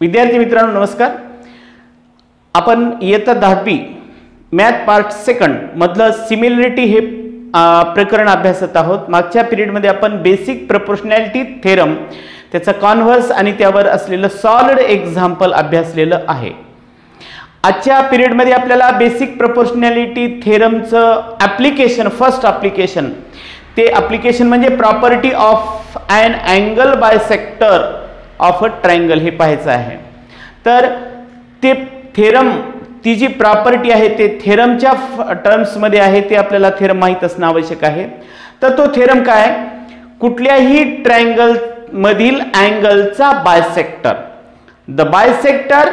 विद्यार्थी मित्रांनो नमस्कार. आपण इयत्ता 10वी मॅथ पार्ट सेकंड मधलं सिमिलरिटी हे प्रकरण अभ्यासत आहोत. मागच्या पिरियडमध्ये आपण बेसिक प्रोपोर्शनॅलिटी थेरम त्याचा कॉन्व्हर्स आणि त्यावर असलेलं सॉलिड एक्झाम्पल अभ्यासलेलं आहे. आजच्या पिरियडमध्ये आपल्याला बेसिक प्रोपोर्शनॅलिटी थेरमचं ॲप्लिकेशन फर्स्ट ॲप्लिकेशन ते ॲप्लिकेशन म्हणजे property of an angle bisector of a triangle हे पाहायचं आहे. तर ते थेरम ती जी प्रॉपर्टी आहे ते थेरमच्या टर्म्समध्ये आहे ते आपल्याला थेरम माहीत असणं आवश्यक आहे. तर तो थेरम काय, कुठल्याही ट्रायंगल मधील अँगलचा bisector the bisector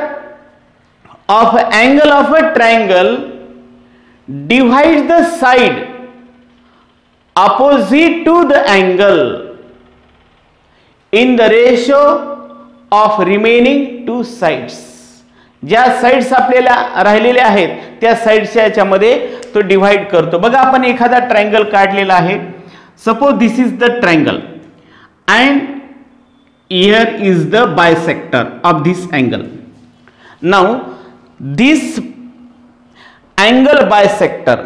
of angle of a triangle divide the side opposite to the angle in the ratio of remaining two sides. ज्या साइड्स आपल्याला राहिलेल्या आहेत त्या साइड्सच्या याच्यामध्ये तो डिवाइड करतो. बघा आपण एखादा ट्रायंगल काढलेला आहे. Suppose this is the triangle and here is the bisector of this angle. Now this angle bisector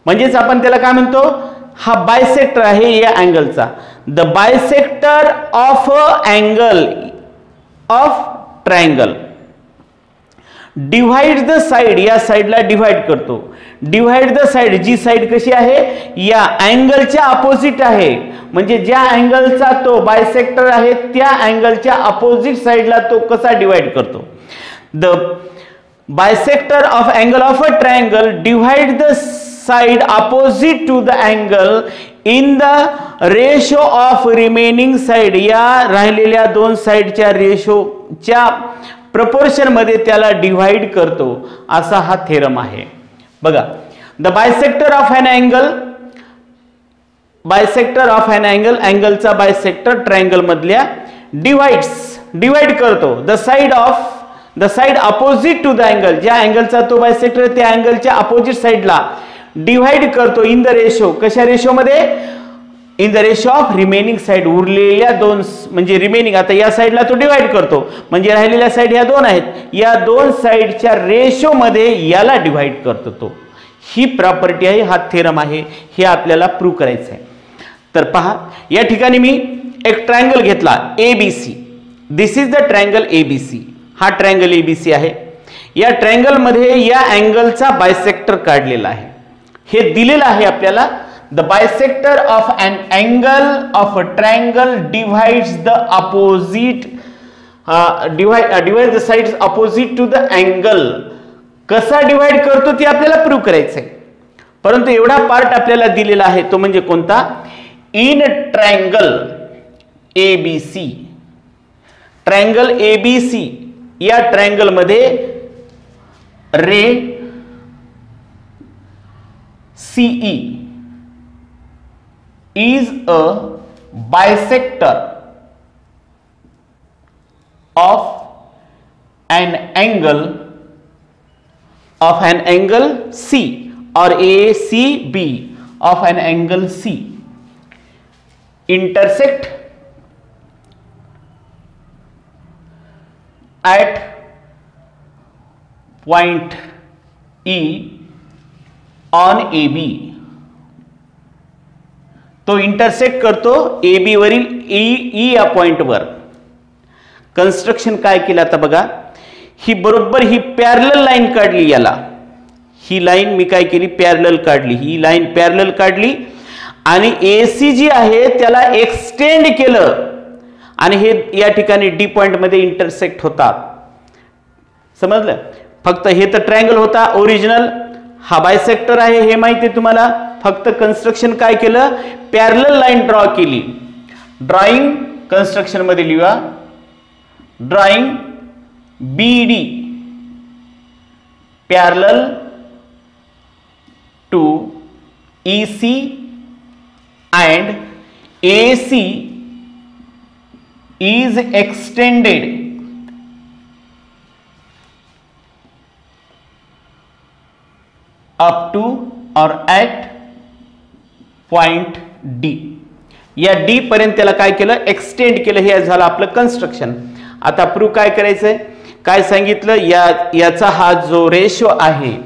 म्हणजेच आपण त्याला काय म्हणतो, हा बायसेक्टर आहे या अँगलचा. The bisector of angle of triangle divide the side, या साइडला डिवाइड करतो. डिवाइड द साइड, जी साइड कशी आहे या अँगलच्या अपोजिट आहे. म्हणजे ज्या अँगलचा तो बायसेक्टर आहे त्या अँगलच्या अपोजिट साइडला तो कसा डिवाइड करतो. The bisector of angle of a triangle divide the side opposite to the angle in the ratio of remaining side. या राहिलेल्या दोन साइडच्या रेशोच्या प्रपोर्शन मध्ये त्याला डिवाइड करतो असा हा थेरम आहे. बघा, the bisector of an angle, bisector of an angle, अँगलचा बायसेक्टर ट्रायंगल मधल्या डिवाइड करतो the side opposite to the angle. ज्या अँगलचा तो बायसेक्टर त्या अँगलच्या अपोजिट साइडला डिवाइड करतो इन द रेशो. कशा रेशो मध्ये, in the ratio of remaining side. उरलेल्या दोन म्हणजे रिमेनिंग, आता या साइडला तो डिवाइड करतो म्हणजे राहिलेल्या साइड या दोन आहेत, या दोन साइडच्या रेशो मध्ये याला डिवाइड करतो तो. ही प्रॉपर्टी आहे, हा थेरम आहे, हे आपल्याला प्रूव्ह करायचं आहे. तर पहा, या ठिकाणी मी एक ट्रायंगल घेतला ABC. This is the triangle ABC. हा ट्रायंगल ABC आहे. या ट्रायंगल मध्ये या अँगलचा बायसेक्टर काढलेला आहे. हे दिलेलं आहे आपल्याला. The bisector of an angle of a triangle divides the opposite divide the sides opposite to the angle. कसा डिवाइड करतो ते आपल्याला प्रूव्ह करायचं आहे. परंतु एवढा पार्ट आपल्याला दिलेला आहे तो म्हणजे कोणता, in triangle ABC. Triangle ABC या ट्रायंगल मध्ये रे CE is a bisector of an angle C or ACB of an angle C intersect at point E on AB. तो इंटरसेक्ट करतो AB वरील E या पॉइंटवर. कन्स्ट्रक्शन काय केलं आता बघा, ही बरोबर ही पॅरलल लाईन काढली याला. ही लाईन मी काय केली, पॅरलल काढली. ही लाईन पॅरलल काढली आणि AC जी आहे त्याला एक्सटेंड केलं आणि हे या ठिकाणी D पॉइंट मध्ये इंटरसेक्ट होतात. समजलं. फक्त हे तर ट्रायंगल होता ओरिजिनल, हा बायसेक्टर आहे हे माहिती आहे तुम्हाला. फक्त कन्स्ट्रक्शन काय केलं, पॅरलल लाईन ड्रॉ केली. ड्रॉइंग कन्स्ट्रक्शन मध्ये लिहा, drawing BD parallel to EC and AC is extended up to or at point D. या D पर्यंत त्याला काय केलं, एक्सटेंड केलं. हे झालं आपलं कन्स्ट्रक्शन. आता प्रूफ काय करायचंय, काय सांगितलं, याचा हा जो रेशो आहे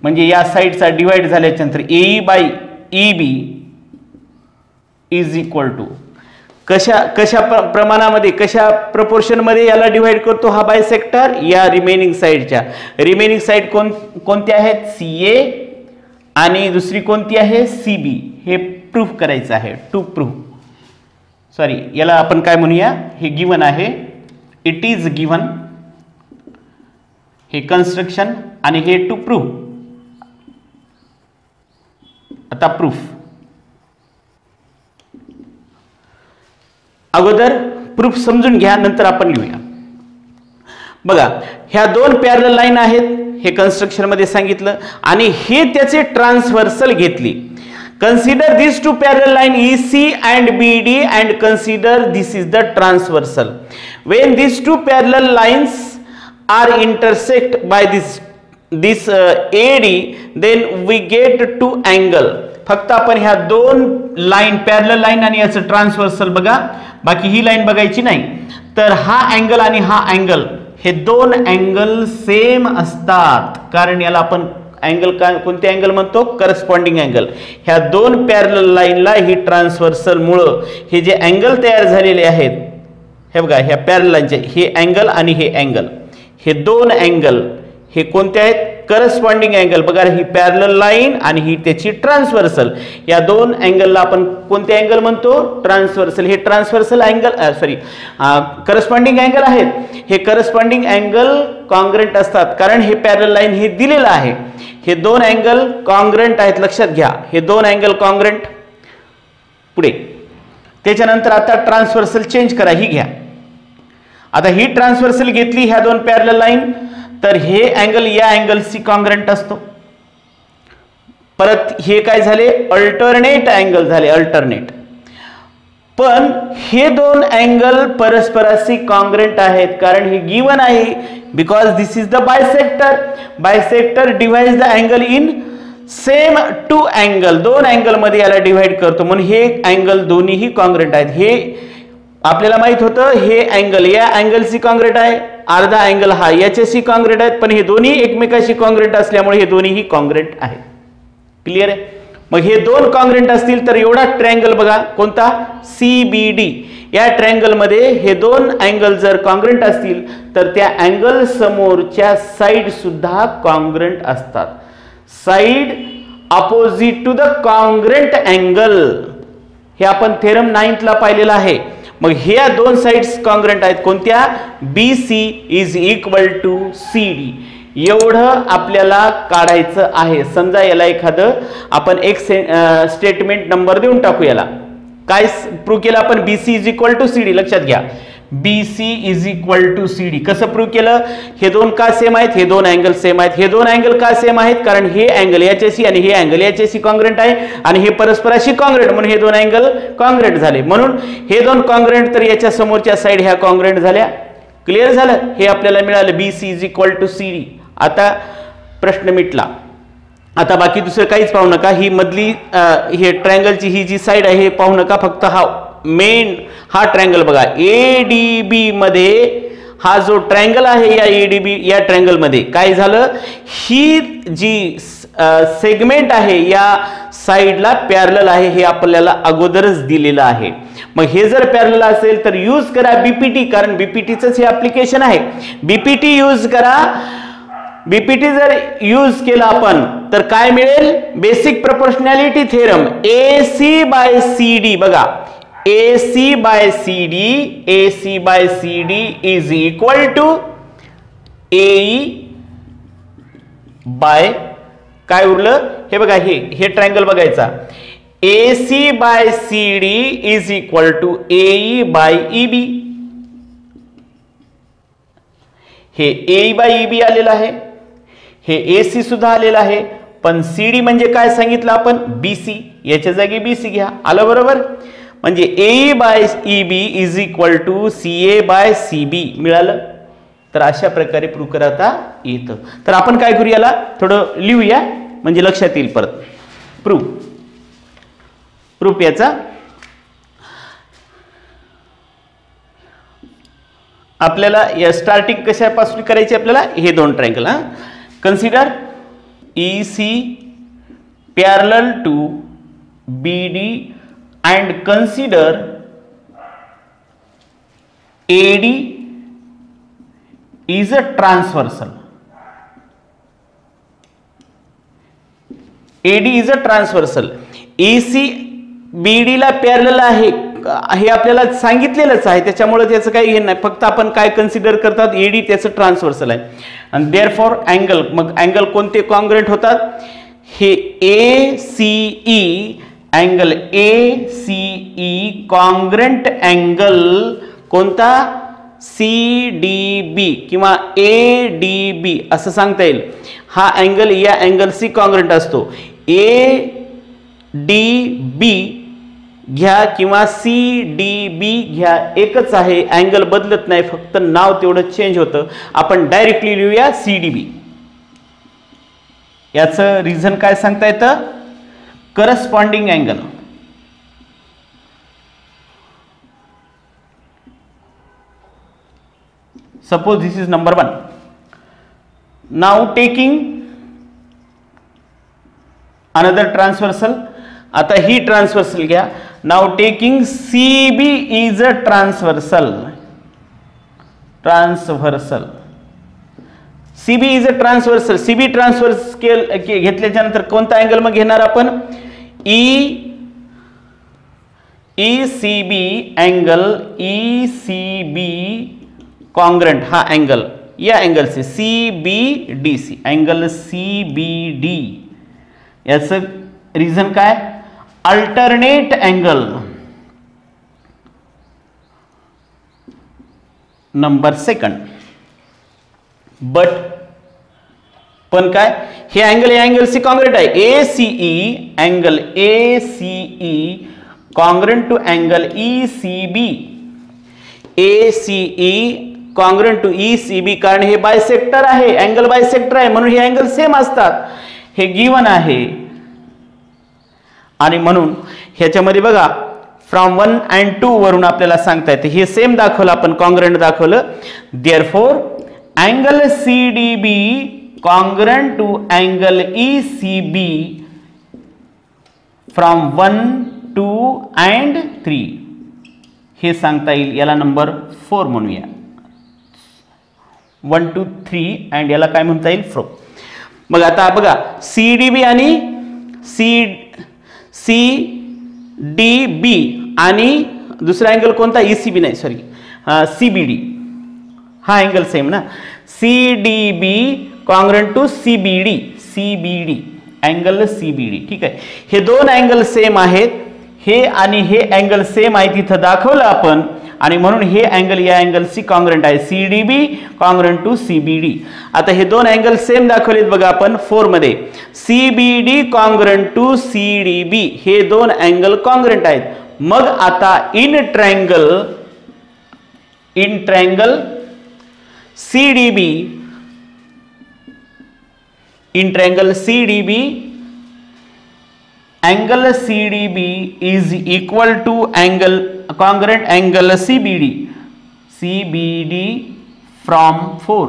म्हणजे या साईडचा डिवाइड झाल्याच्यानंतर A by E B is equal to कशा प्रमाणामध्ये, कशा प्रोपोर्शन मध्ये याला डिवाइड करतो हा बायसेक्टर, या रिमेनिंग साइडच्या. रिमेनिंग साइड कोणत्या आहेत, सी ए आणि दुसरी कोणती आहे, सी बी. हे प्रूफ करायचं आहे, टू प्रूफ. सॉरी, याला आपण काय म्हणूया, हे गिवन आहे, इट इज गिवन, हे कन्स्ट्रक्शन आणि हे टू प्रूफ. आता प्रूफ अगोदर प्रूफ समजून घ्या, नंतर आपण लिहूया. बघा, ह्या दोन पॅरलल लाईन आहेत, हे कन्स्ट्रक्शन मध्ये सांगितलं, आणि हे त्याचे ट्रान्सव्हर्सल घेतली. Consider this two parallel line EC and BD and consider this is the transversal. When these two parallel lines are intersect by this AD, then we get two angle. फक्त आपण ह्या दोन लाईन, पॅरलल लाईन आणि याचं transversal बघा, बाकी ही line बघायची नाही. तर हा अँगल आणि हा अँगल, हे दोन अँगल सेम असतात, कारण याला आपण अँगल कोणते अँगल म्हणतो, करस्पॉन्डिंग अँगल. ह्या दोन पॅरलल लाईनला ही ट्रान्सव्हर्सल मुळे हे जे अँगल तयार झालेले आहेत, हे बघा, ह्या पॅरलल लाईनचे हे अँगल आणि हे अँगल, हे दोन अँगल हे कोणते आहेत, करस्पॉन्डिंग अँगल. बघा, ही पॅरलल लाईन आणि ही त्याची ट्रान्सव्हर्सल, या दोन अँगलला आपण कोणते अँगल म्हणतो, ट्रान्सव्हर्सल. हे ट्रान्सव्हर्सल अँगल करस्पॉन्डिंग अँगल आहेत. हे करस्पॉन्डिंग अँगल कॉन्ग्रंट असतात, कारण हे पॅरलल लाईन हे दिलेलं आहे. हे दोन अँगल कॉन्ग्रंट आहेत, लक्षात घ्या, हे दोन अँगल कॉन्ग्रंट. पुढे त्याच्यानंतर आता ट्रान्सव्हर्सल चेंज करा, ही घ्या. आता ही ट्रान्सव्हर्सल घेतली ह्या दोन पॅरलल लाईन, तर हे अँगल या अँगलशी कॉन्ग्रंट असतो. परत हे काय झाले, अल्टरनेट अँगल झाले, अल्टरनेट. पण हे दोन अँगल परस्पराशी कॉन्ग्रंट आहेत, कारण हे गिवन आहे, because this is the bisector. Bisector divides the angle in same two angle, दोन अँगल मध्ये याला डिवाइड करतो, म्हणून हे अँगल दोन्हीही कॉन्ग्रंट आहेत. हे आपल्याला माहित होतं, हे अँगल या अँगलशी कॉन्ग्रंट आहे, अर्धा अँगल हा याच्याशी कॉन्ग्रंट आहेत, पण हे दोन्ही एकमेकाशी कॉन्ग्रंट असल्यामुळे हे दोन्हीही कॉन्ग्रंट आहेत. क्लिअर आहे. मग हे दोन कॉन्ग्रंट असतील तर एवढा ट्रायंगल बघा, कोणता, CBD. या ट्रायंगल मध्ये हे दोन अँगल जर कॉन्ग्रंट असतील तर त्या अँगल समोरच्या साइड सुद्धा कॉन्ग्रंट असतात. Side opposite to the congruent angle, हे आपण थेरम 9th ला पाहिलेला आहे. मग ह्या दोन साइड्स कॉन्ग्रंट आहेत, कोणत्या, BC is equal to CD. एवढं आपल्याला काढायचं आहे. समजा याला एखादं आपण एक स्टेटमेंट नंबर देऊन टाकू. याला काय प्रूव्ह केलं आपण, BC is equal to CD. लक्षात घ्या, BC is equal to CD. कसं प्रूव्ह केलं, हे दोन का सेम आहेत, हे दोन अँगल सेम आहेत. हे दोन अँगल का सेम आहेत, कारण हे अँगल याच्याशी आणि हे अँगल याच्याशी कॉन्ग्रंट आहे, आणि हे परस्पराशी कॉन्ग्रंट, म्हणून हे दोन अँगल कॉन्ग्रंट झाले. म्हणून हे दोन कॉन्ग्रंट, तर याच्या समोरच्या साइड ह्या कॉन्ग्रंट झाल्या. क्लिअर झालं, हे आपल्याला मिळालं, BC is equal to CD. आता प्रश्न मिटला. आता बाकी दुसरं काहीच पाहू नका. ही मधली हे ट्रायंगलची ही जी साइड आहे हे पाहू नका, फक्त हा मेन हा ट्रायंगल बघा. ADB मध्ये हा जो ट्रायंगल आहे, या ADB या ट्रायंगल मध्ये काय झालं, ही जी सेगमेंट आहे या साइडला पॅरलल आहे, हे आपल्याला अगोदरच दिलेलं आहे. मग हे जर पॅरलल असेल तर यूज करा BPT, कारण BPTचंच हे ऍप्लिकेशन आहे. BPT यूज करा. BPT जर यूज केला आपण तर काय मिळेल, basic proportionality theorem, AC by CD. बघा, AC by CD is equal to AE by काय उरलं, हे बघा, हे ट्रायंगल बघायचा, AC by CD is equal to AE by EB. हे AE बाय EB आलेलं आहे, हे AC सुद्धा आलेलं आहे, पण CD म्हणजे काय सांगितलं आपण, BC. याच्या जागी BC घ्या. आलं बरोबर. म्हणजे AE by EB is equal to CA by CB मिळालं. तर अशा प्रकारे प्रूव्ह करता येतं. तर आपण काय करू, याला थोडं लिहूया म्हणजे लक्षात येईल परत. प्रूफ याचा आपल्याला या स्टार्टिंग कशापासून करायची आपल्याला हे दोन triangle consider EC parallel to BD and consider AD is a transversal. AD is a transversal. EC BD ला पॅरलल आहे हे आपल्याला सांगितलेलंच आहे, त्याच्यामुळे त्याचं काही हे नाही, फक्त आपण काय कन्सिडर करतात AD त्याचं ट्रान्सव्हर्सल आहे आणि देअरफॉर अँगल, मग अँगल कोणते कॉन्ग्रुएंट होतात, हे ACE angle ACE congruent angle कोणता CDB किंवा ADB असं सांगता येईल. हा अँगल या अँगलशी कॉन्ग्रुएंट असतो. ADB घ्या किंवा CDB घ्या एकच आहे, अँगल बदलत नाही, फक्त नाव तेवढं चेंज होतं. आपण डायरेक्टली लिहूया CDB. याचं रिझन काय सांगता येतं, corresponding angle. Suppose this is number 1. Now taking another transversal. आता ही ट्रान्सव्हर्सल घ्या. Now taking CB is a transversal. Transversal CB is a transversal. CB transverse घेतल्याच्या नंतर कोणता अँगल मग घेणार आपण, ECB अँगल ECB कॉन्ग्रुएंट हा अँगल या अँगल से CBDC अँगल CBD. याचं रिझन काय, अल्टरनेट अँगल. नंबर 2. बट पण काय, हे अँगल या अँगल सी कॉन्ग्रुएंट आहे. ACE angle ACE congruent to angle ECB. ACE congruent to ECB, कारण हे बायसेक्टर आहे, अँगल बायसेक्टर आहे, म्हणून हे अँगल सेम असतात. हे गिवन आहे आणि म्हणून ह्याच्यामध्ये बघा फ्रॉम 1 and 2 वरून आपल्याला सांगता येते हे सेम दाखवलं आपण, कॉन्ग्रुएंट दाखवलं. Therefore angle CDB congruent to angle ECB from 1, 2 and 3 हे सांगता येईल. याला नंबर 4 म्हणूया. 1, 2, 3 अँड याला काय म्हणता येईल, 4. मग आता बघा CDB आणि CDB आणि दुसरा अँगल कोणता, ECB नाही सॉरी CBD. हा अँगल सेम ना, CDB congruent to CBD angle CBD. ठीक आहे, हे दोन अँगल सेम आहेत, हे आणि हे अँगल सेम आहे तिथं दाखवलं आपण, आणि म्हणून हे अँगल या अँगलशी कॉन्ग्रुएंट आहे. CDB congruent to CBD. आता हे दोन अँगल सेम दाखवलेत बघा आपण 4 मध्ये. CBD कॉन्ग्रुएंट टू CDB हे दोन अँगल कॉन्ग्रुएंट आहेत. मग आता in triangle CDB angle CDB is equal to angle congruent angle CBD from 4.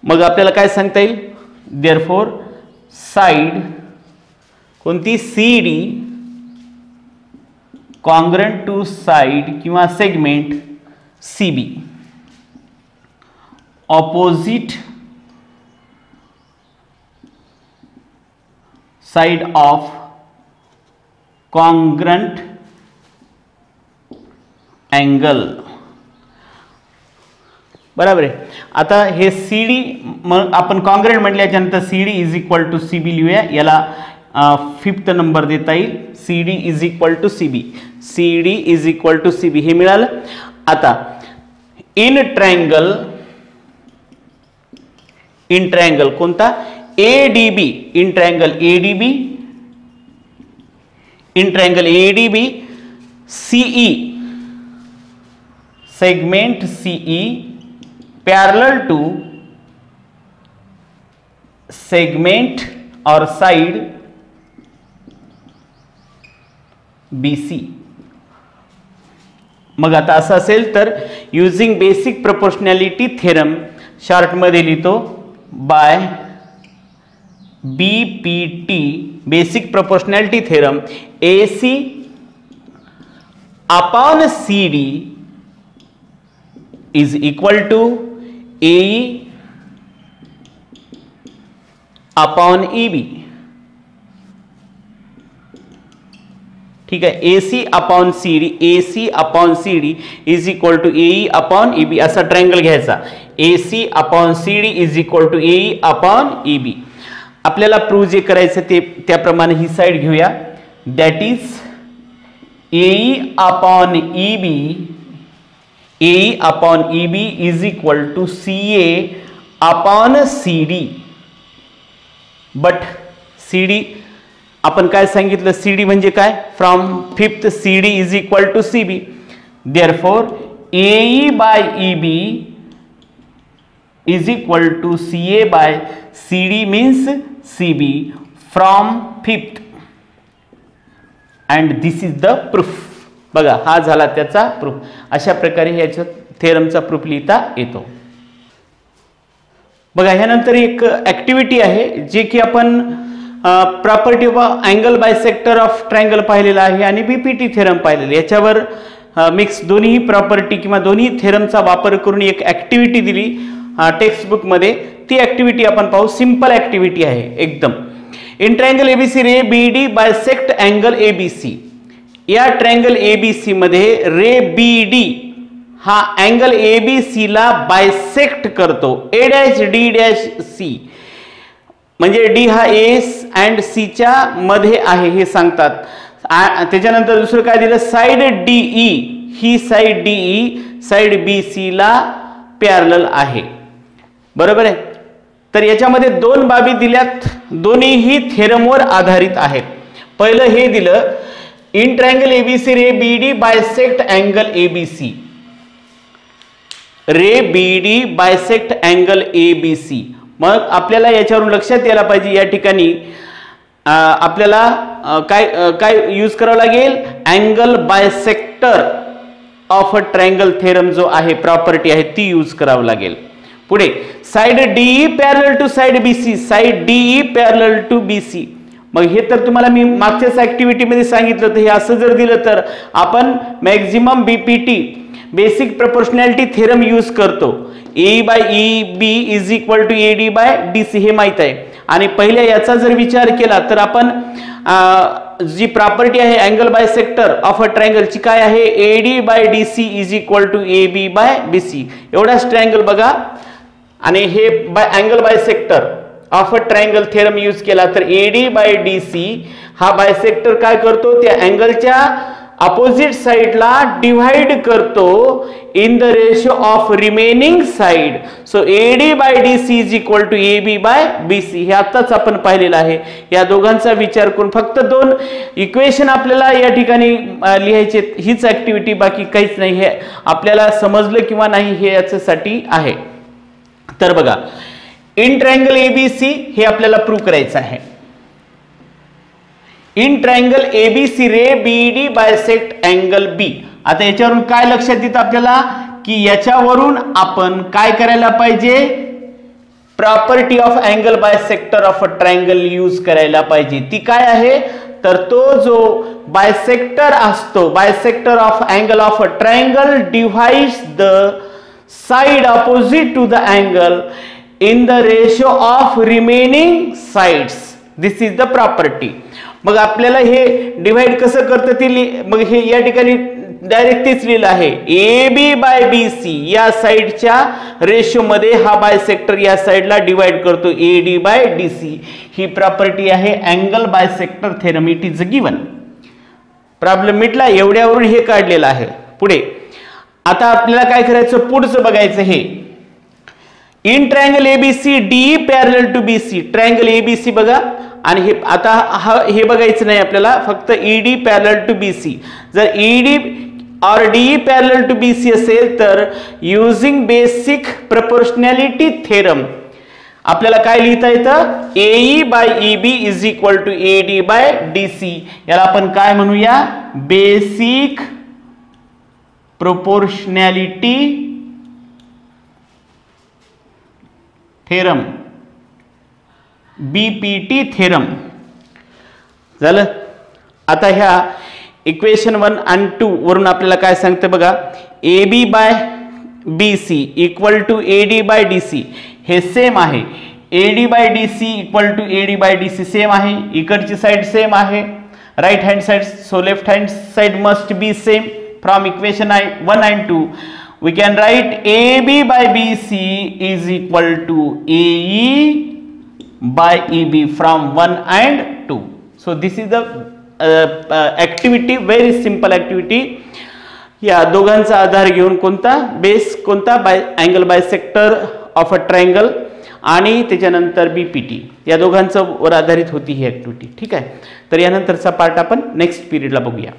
मग आपल्याला काय सांगता येईल, देअरफॉर साइड कोणती CD कॉन्ग्रुएंट टू साइड किंवा segment CB opposite side of congruent angle. बराबर आहे. आता हे CD आपण कॉन्ग्रुएंट म्हटल्याच्यानंतर CD is equal to CB लिहूया. याला 5th नंबर देता येईल. CD is equal to CB. CD is equal to CB हे मिळालं. आता इन ट्रायंगल कोणता, ADB in triangle ADB CE segment CE parallel to segment और साइड BC. मग आता असं असेल तर using basic proportionality theorem short मध्ये लिहितो by BPT basic proportionality theorem AC upon CD is equal to AE upon EB. ठीक आहे, AC upon CD is equal to AE upon EB असा ट्रायंगल घ्यायचा. AC upon CD is equal to AE upon EB. आपल्याला prove जे करायचं ते त्याप्रमाणे ही साइड घेऊया. That is AE upon EB is equal to CA upon CD. But CD आपण काय सांगितलं, CD म्हणजे काय, from fifth CD is equal to CB. Therefore AE by EB is equal to CA by CD means CB from fifth and this is the proof. बघा हा झाला त्याचा proof. अशा प्रकारे याच्या थेरमचा प्रूफ लिहिता येतो. बघा ह्यानंतर एक ऍक्टिव्हिटी आहे जे की आपण property of angle bisector of triangle पाहिलेला आहे आणि BPT थेरम पाहिलेला. याच्यावर मिक्स दोन्ही प्रॉपर्टी किंवा दोन्ही थेरमचा वापर करून एक ऍक्टिव्हिटी दिली टेक्स्ट बुक मध्ये. ती ऍक्टिव्हिटी आपण पाहू. सिंपल ऍक्टिव्हिटी आहे एकदम. In triangle ABC ray BD bisect angle ABC. या ट्रायंगल ABC मध्ये रे BD हा अँगल ABC ला बायसेक्ट करतो. A', D', C म्हणजे D हा A अँड C च्या मध्ये आहे हे सांगतात. त्याच्यानंतर दुसरं काय दिलं, साइड DE ही साइड DE साइड BC ला पॅरलल आहे. बरोबर आहे. तर याच्यामध्ये दोन बाबी दिल्यात, दोन्हीही थेरमवर आधारित आहेत. पहिलं हे दिलं in triangle ABC ray BD bisect angle ABC. Ray BD bisect angle ABC. मग आपल्याला याच्यावरून लक्षात यायला पाहिजे या ठिकाणी आपल्याला काय यूज करावं लागेल, angle bisector of a triangle theorem जो आहे प्रॉपर्टी आहे ती यूज करावं लागेल. पुढे side DE parallel to side BC, side DE parallel to BC. मग हे तर तुम्हाला मी मागच्याच ऍक्टिव्हिटी मध्ये सांगितलं होतं. हे असं जर दिलं तर आपण maximum BPT basic proportionality theorem use करतो. AE by EB is equal to AD by DC हे माहित आहे. आणि पहिल्या याचा जर विचार केला तर आपण जी प्रॉपर्टी आहे angle bisector of a triangle ची काय आहे, AD by DC is equal to AB by BC. एवढाच ट्रायंगल बघा. आणि हे angle bisector of a triangle theorem use केला तर AD बाय DC हा बायसेक्टर काय करतो, त्या अँगलच्या अपोजिट साइडला डिवाइड करतो in the ratio of remaining side. So AD by DC is equal to AB by BC. हे आताच आपण पाहिलेलं आहे. या दोघांचा विचार करून फक्त दोन इक्वेशन आपल्याला या ठिकाणी लिहायचे. हीच ऍक्टिव्हिटी, बाकी काहीच नाही. हे आपल्याला समजलं किंवा नाही हे याच्यासाठी आहे. तर बघा इन ट्रायंगल ABC हे आपल्याला प्रूव्ह करायचं आहे. In triangle ABC ray BD bisect angle B. आता याच्यावरून काय लक्षात येतं आपल्याला की याच्यावरून आपण काय करायला पाहिजे, property of angle bisector of a triangle use करायला पाहिजे. ती काय आहे तर तो जो बायसेक्टर असतो, bisector of angle of a triangle divides the side opposite to the angle in the ratio of remaining sides. This is the property. मग आपल्याला हे डिवाइड कसं करतं ते मग हे या ठिकाणी डायरेक्ट तेच लिहिलं आहे. AB बाय BC या साइडच्या रेशिओ मध्ये हा बायसेक्टर या साइडला डिवाइड करतो AD by DC. He property आहे angle bisector theorem. It is given. Problem मिटला. एवढ्यावरून हे काढलेलं आहे. पुढे आता आपल्याला काय करायचं, पुढचं बघायचं. हे in triangle ABC DE parallel to BC. Triangle ABC बघा. आणि हे आता हे बघायचं नाही आपल्याला, फक्त ED पॅरलल टू BC. जर ED और DE पॅरलल टू BC असेल तर युजिंग बेसिक प्रोपोर्शनॅलिटी थेरम आपल्याला काय लिहिता येतं, AE by EB is equal to AD by DC. याला आपण काय म्हणूया, basic proportionality theorem, BPT theorem झालं. आता ह्या इक्वेशन 1 आणि 2 वरून आपल्याला काय सांगते बघा, A B by B C equal to A D by D C हे सेम आहे. A D by D C equal to A D by D C same आहे. इकडची साइड सेम आहे, right hand side, so left hand side must be same. From equation 1 and 2 we can write AB by BC is equal to AE by EB from 1 and 2. So this is the activity, very simple activity. या दोघांचा आधार घेऊन कोणता base, कोणता angle bisector of a triangle आणि त्याच्यानंतर BPT, या दोघांचं वर आधारित होती ही ऍक्टिव्हिटी. ठीक आहे. तर यानंतरचा पार्ट आपण नेक्स्ट पिरियडला बघूया.